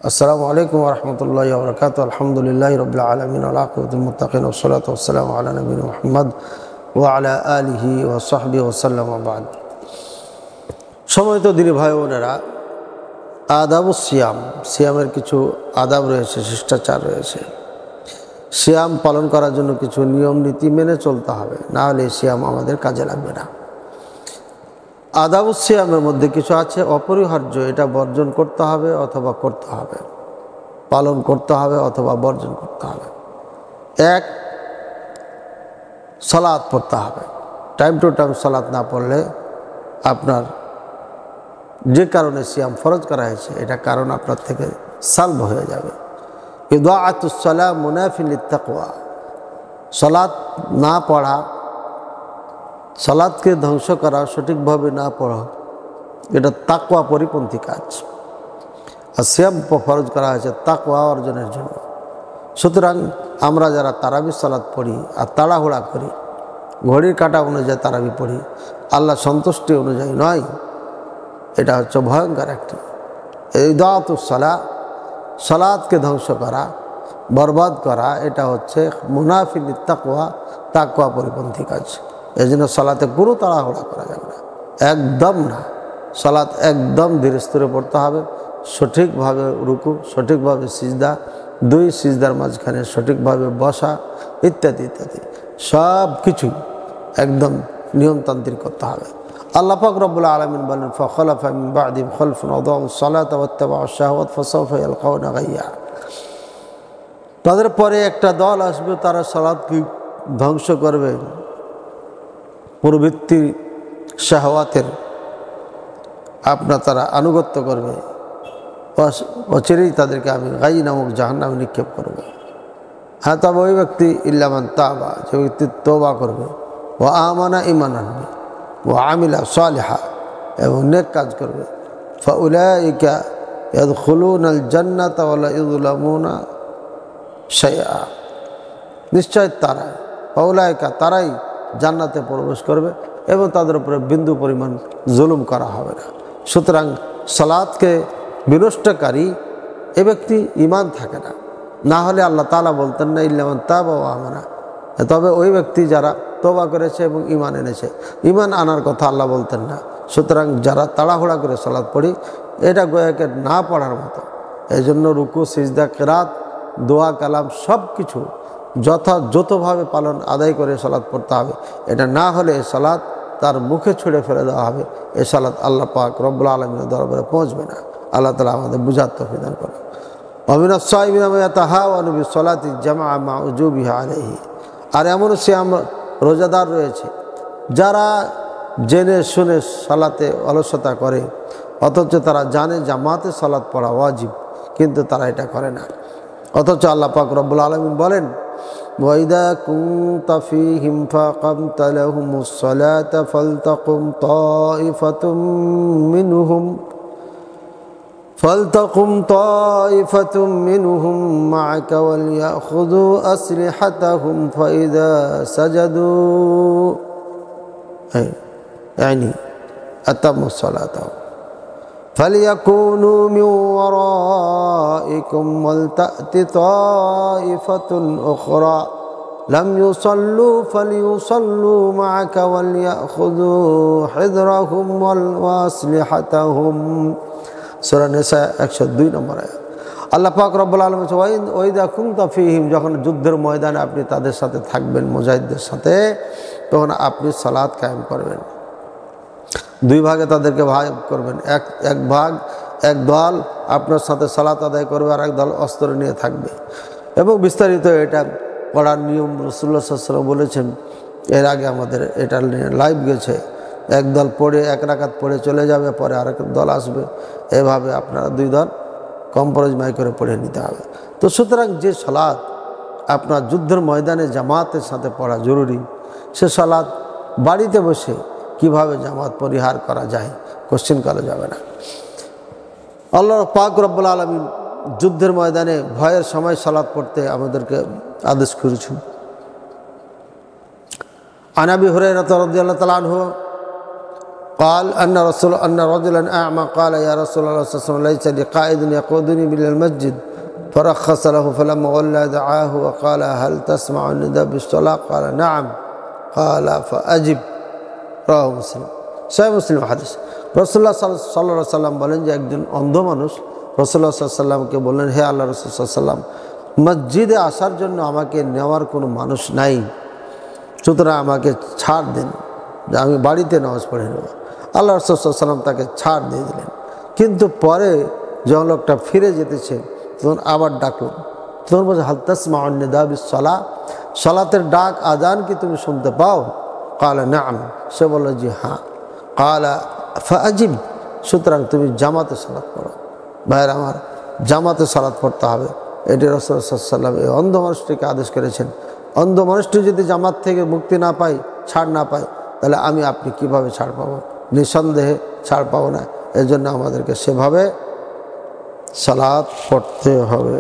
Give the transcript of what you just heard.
আসসালামু আলাইকুম ওয়া রাহমাতুল্লাহি ওয়া বারাকাতুহু। আলহামদুলিল্লাহি রাব্বিল আলামিন ওয়া আকিবাতুল মুত্তাকিন ওয়া সলাতু ওয়াসসালামু আলা নবিয়িনা মুহাম্মদ ওয়া আলা আলিহি ওয়া সাহবিহি ওয়া সাল্লাম। বা'দ। সম্মানিত দিনী ভাই বোনেরা, আদাবুস সিয়াম, সিয়ামের কিছু আদাব রয়েছে, শিষ্টাচার রয়েছে। সিয়াম পালন করার জন্য কিছু নিয়ম নীতি মেনে চলতে হবে, না হলে সিয়াম আমাদের কাজে লাগবে না। আদাবুস সিয়ামের মধ্যে কিছু আছে অপরিহার্য, এটা বর্জন করতে হবে অথবা করতে হবে, পালন করতে হবে অথবা বর্জন করতে হবে। এক, সালাত পড়তে হবে। টাইম টু টাইম সালাত না পড়লে আপনার যে কারণে সিয়াম ফরজ করা হয়েছে এটা কারণ আপনার থেকে সালব হয়ে যাবে। ইদাআতুস সালাম মুনাফিন লিত-তাকওয়া। সালাত না পড়া, সালাতকে ধ্বংস করা, সঠিকভাবে না পড়া, এটা তাকওয়া পরিপন্থী কাজ। আর সিয়াম ফরজ করা হয়েছে তাকওয়া অর্জনের জন্য। সুতরাং আমরা যারা তারাবি সালাত পড়ি আর তাড়াহুড়া করি, ঘড়ির কাঁটা অনুযায়ী তারাবি পড়ি, আল্লাহ সন্তুষ্টি অনুযায়ী নয়, এটা হচ্ছে ভয়ঙ্কর একটি ইদাআতুস সালাহ, সালাতকে ধ্বংস করা, বরবাদ করা, এটা হচ্ছে মুনাফিন লিত-তাকওয়া, তাকওয়া পরিপন্থী কাজ। এই জন্য সালাতে কোনো তাড়াহুড়া করা যাবে না, একদম না। সালাত একদম ধীরে স্থিরে পড়তে হবে, সঠিকভাবে রুকু, সঠিকভাবে সিজদা, দুই সিজদার মাঝখানে সঠিকভাবে বসা, ইত্যাদি ইত্যাদি সব কিছুই একদম নিয়মতান্ত্রিক করতে হবে। আল্লাহ পাক রব্বুল আলামিন বলেন, ফাখালাফা মিন বা'দিহিম খালফুন আদাউস সালাতা ওয়াত্তাবাউশ শাহওয়াত ফাসাউফা ইয়ালকাউনা গায়্যা। তাদের পরে একটা দল আসবে, তারা সালাতকে ধ্বংস করবে, প্রবৃত্তি শাহওয়াতের তারা আনুগত্য করবে, অচিরেই তাদেরকে আমি গায়্যা নামক জাহান্নামে নিক্ষেপ করব। হ্যাঁ, তবে ওই ব্যক্তি ইল্লা মান তাবা, যে ব্যক্তি তওবা করবে, ও আমানা ঈমান আনবে, ও আমিলা সালিহা, এবং নেক কাজ করবে, ফাউলাইকা ইয়াদখুলুনাল জান্নাতা ওয়া লা ইযলামুনা শাইআ। নিশ্চয় তারা, ফাউলাইকা তারাই জান্নাতে প্রবেশ করবে এবং তাদের উপরে বিন্দু পরিমাণ জুলুম করা হবে না। সুতরাং সালাতকে বিনষ্টকারী এ ব্যক্তি ঈমান থাকে না, না হলে আল্লাহ তাআলা বলতেন না ইল্লা মান তাবা ওয়া আমানা। তবে ওই ব্যক্তি যারা তওবা করেছে এবং ঈমান এনেছে, ঈমান আনার কথা আল্লাহ বলতেন না। সুতরাং যারা তাড়াহুড়া করে সালাত পড়ি, এটা গোয়াকে না পড়ার মতো। এই জন্য রুকু, সিজদা, কিরাত, দোয়া, কালাম সব কিছু যথাযথভাবে পালন আদায় করে সালাত পড়তে হবে। এটা না হলে এ সালাত তার মুখে ছুঁড়ে ফেলে দেওয়া হবে। এ সালাত আল্লাহ পাক রব্বুল আলামিনের দরবারে পৌঁছবে না। আল্লাহ তাআলা আমাদের বুঝার তৌফিক দান করুন। ওয়ামিনাস সাইমিনা মান ইয়াতাহাওয়ানু বিসসালাতি জামাআ মা উজুবিহা আলাইহি। আর এমন সিয়াম রোজাদার রয়েছে যারা জেনে শুনে সালাতে অলসতা করে, অথচ তারা জানে জামাতে সালাত পড়া ওয়াজিব, কিন্তু তারা এটা করে না। অথচ আল্লাহ পাক রব্বুল আলামিন বলেন, ওয়াইদা কুনতা ফীহিম ফাকামতা লাহুমুস সালাতা ফালতাকুম তাইফাতুম মিনহুম মা'আকা ওয়ালইয়াখুযু আসলিহাতাহুম ফাইদা সাজাদু يعني أتموا الصلاة فليكونوا من ورائكم ولتأت طائفة أخرى لم يصلوا فليصلوا معك وليأخذوا حذرهم وأسلحتهم। সূরা নিসা 102 নম্বর আয়াত। আল্লাহ পাক রব্বুল আলামিন ওয়াইদা কুনতা ফীহিম, যখন যুদ্ধের ময়দানে আপনি তাদের সাথে থাকবেন, মুজাহিদদের সাথে, তখন আপনি সালাত কায়েম করবেন। দুই ভাগে তাদেরকে ভাগ করবেন। এক দল আপনার সাথে সালাত আদায় করবে, আর এক দল অস্ত্র নিয়ে থাকবে। এবং বিস্তারিত এটা পড়ার নিয়ম রাসূলুল্লাহ সাল্লাল্লাহু আলাইহি ওয়াসাল্লাম বলেছেন। এর আগে আমাদের এটা লাইভ গেছে। এক দল পড়ে, এক রাকাত পড়ে চলে যাবে, পরে আরেক দল আসবে। এভাবে আপনারা দুই দল কম্প্রোমাইজ করে পড়ে নিতে হবে। তো সুতরাং যে সালাত আপনার যুদ্ধের ময়দানে জামাতের সাথে পড়া জরুরি, সে সালাত বাড়িতে বসে কিভাবে জামাত পরিহার করা যায়, কোশ্চেন করা যাবে না। আল্লাহ পাক রব্বুল আলামিন যুদ্ধের ময়দানে ভয়ের সময় সালাত পড়তে আমাদেরকে আদেশ করেছেন। আন আবি হুরায়রা রাদিয়াল্লাহু তাআলা আনহু قال أن رجلا أعمى قال يا رسول الله صلى الله عليه وسلم ليس لي قائد يقودني إلى المسجد فرخص له فلما ولى دعاه وقال هل تسمع النداء بالصلاة قال نعم قال فأجب রাওয়াহু মুসলিম সহিহ মুসলিম হাদিস রাসূলুল্লাহ সাল্লাল্লাহু আলাইহি ওয়াসাল্লাম বলেন যে একজন অন্ধ মানুষ রাসূলুল্লাহ সাল্লাল্লাহু আলাইহি ওয়াসাল্লামকে বললেন হে আল্লাহর রাসূল সাল্লাল্লাহু আলাইহি ওয়াসাল্লাম মসজিদে আসার জন্য আমাকে নেওয়ার কোনো মানুষ নাই সুতরাং আমাকে ছাড় দেন যে আমি বাড়িতে নামাজ পড়ে নেব আল্লাহ রাসূল সাল্লাল্লাহু আলাইহি ওয়াসাল্লাম তাকে ছাড় দিয়ে দিলেন কিন্তু পরে যখন লোকটা ফিরে যেতেছে তখন আবার ডাকলেন তখন বলছে হাল তাসমাউন নিদা বিস-সালাহ সালাতের ডাক আজান কি তুমি শুনতে পাও কালা নাম সে বলল জি হ্যাঁ কালা ফাজিব সুতরাং তুমি জামাতে সালাত পড়ো ভাইয়ের আমার জামাতে সালাত পড়তে হবে এটি রাসূলুল্লাহ সাল্লাল্লাহু আলাইহি ওয়াসাল্লাম এই অন্ধ মানুষটিকে আদেশ করেছেন অন্ধ মানুষটি যদি জামাত থেকে মুক্তি না পায় ছাড় না পায় তাহলে আমি আপনি কিভাবে ছাড় পাবো নিঃসন্দেহে ছাড় পাবো না এজন্য আমাদেরকে সেভাবে সালাত পড়তে হবে